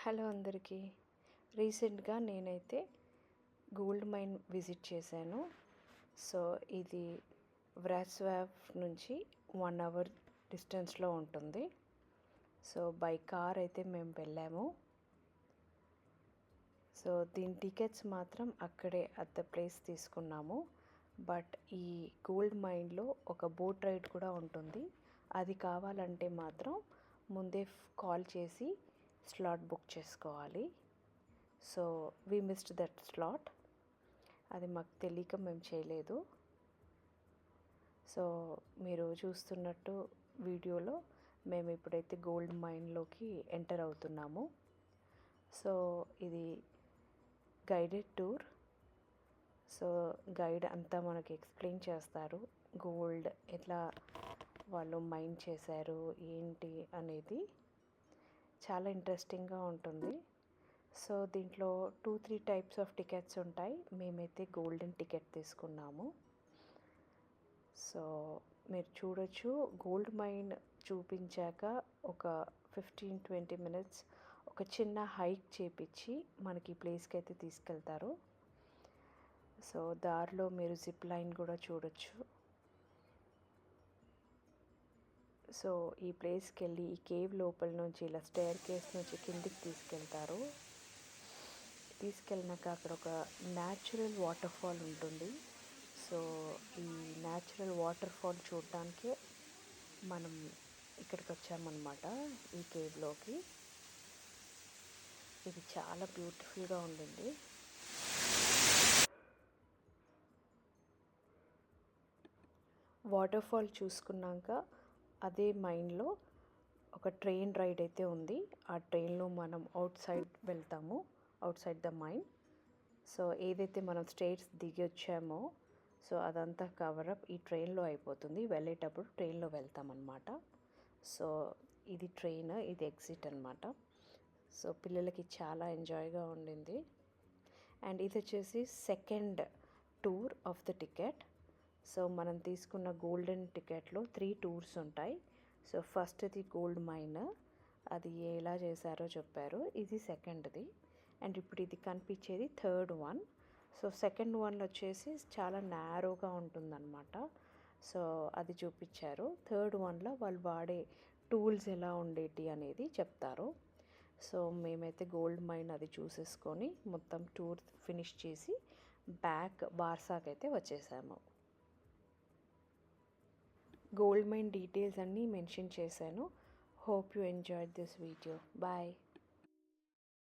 Hello అందరికీ. రీసెంట్గా నేనైతే గోల్డ్ మైన్ విజిట్ చేశాను. సో ఇది వ్రాస్వావ్ నుంచి 1 అవర్ డిస్టెన్స్లో ఉంటుంది. సో బై కార్ అయితే మేము వెళ్ళాము. సో దీని టికెట్స్ మాత్రం అక్కడే అట్ ద ప్లేస్ తీసుకున్నాము. బట్ ఈ గోల్డ్ మైన్లో ఒక బోట్ రైడ్ కూడా ఉంటుంది. అది కావాలంటే మాత్రం ముందే కాల్ చేసి స్లాట్ బుక్ చేసుకోవాలి. So we missed that slot. అది మాకు తెలియక మేము చేయలేదు. సో మీరు చూస్తున్నట్టు వీడియోలో మేము ఇప్పుడైతే గోల్డ్ మైన్లోకి ఎంటర్ అవుతున్నాము. సో ఇది గైడెడ్ టూర్. సో గైడ్ అంతా మనకి ఎక్స్ప్లెయిన్ చేస్తారు, గోల్డ్ ఎట్లా వాళ్ళు మైన్ చేశారు ఏంటి అనేది. చాలా ఇంట్రెస్టింగ్గా ఉంటుంది. సో దీంట్లో 2-3 టైప్స్ ఆఫ్ టికెట్స్ ఉంటాయి. మేమైతే గోల్డెన్ టికెట్ తీసుకున్నాము. సో మీరు చూడొచ్చు, గోల్డ్ మైన్ చూపించాక ఒక 15-20 మినిట్స్ ఒక చిన్న హైక్ చేపించి మనకి ప్లేస్కి అయితే తీసుకెళ్తారు. సో దారిలో మీరు జిప్ లైన్ కూడా చూడొచ్చు. సో ఈ ప్లేస్కి వెళ్ళి ఈ కేవ్ లోపల నుంచి ఇలా స్టేర్ కేస్ నుంచి కిందికి తీసుకెళ్తారు. తీసుకెళ్ళినాక అక్కడ ఒక న్యాచురల్ వాటర్ ఫాల్ ఉంటుంది. సో ఈ న్యాచురల్ వాటర్ ఫాల్ చూడటానికే మనం ఇక్కడికి వచ్చామన్నమాట, ఈ కేవ్లోకి. ఇది చాలా బ్యూటిఫుల్గా ఉండింది. వాటర్ ఫాల్ చూసుకున్నాక అదే మైన్లో ఒక ట్రైన్ రైడ్ అయితే ఉంది. ఆ ట్రైన్లో మనం అవుట్ సైడ్ వెళ్తాము, outside the mine. So ఏదైతే మనం స్టేట్స్ దిగి వచ్చామో సో అదంతా కవరప్ ఈ ట్రైన్లో అయిపోతుంది. వెళ్ళేటప్పుడు ట్రైన్లో వెళ్తామన్నమాట. సో ఇది ట్రైన్, ఇది ఎగ్జిట్ అనమాట. సో పిల్లలకి చాలా ఎంజాయ్గా ఉండింది. అండ్ ఇది వచ్చేసి second tour of the ticket. So మనం తీసుకున్న గోల్డెన్ టికెట్లో 3 టూర్స్ ఉంటాయి. సో ఫస్ట్ది గోల్డ్ మైన్, అది ఎలా చేశారో చెప్పారు. ఇది సెకండ్ది. అండ్ ఇప్పుడు ఇది కనిపించేది థర్డ్ వన్. సో సెకండ్ వన్లో వచ్చేసి చాలా నేరోగా ఉంటుందన్నమాట. సో అది చూపించారు. థర్డ్ వన్లో వాళ్ళు వాడే టూల్స్ ఎలా ఉండేటి అనేది చెప్తారు. సో మేమైతే గోల్డ్ మైన్ అది చూసేసుకొని మొత్తం టూర్ ఫినిష్ చేసి బ్యాక్ వార్సాకి అయితే వచ్చేసాము. గోల్డ్ మైన్ డీటెయిల్స్ అన్నీ మెన్షన్ చేశాను. Hope you enjoyed this video. Bye.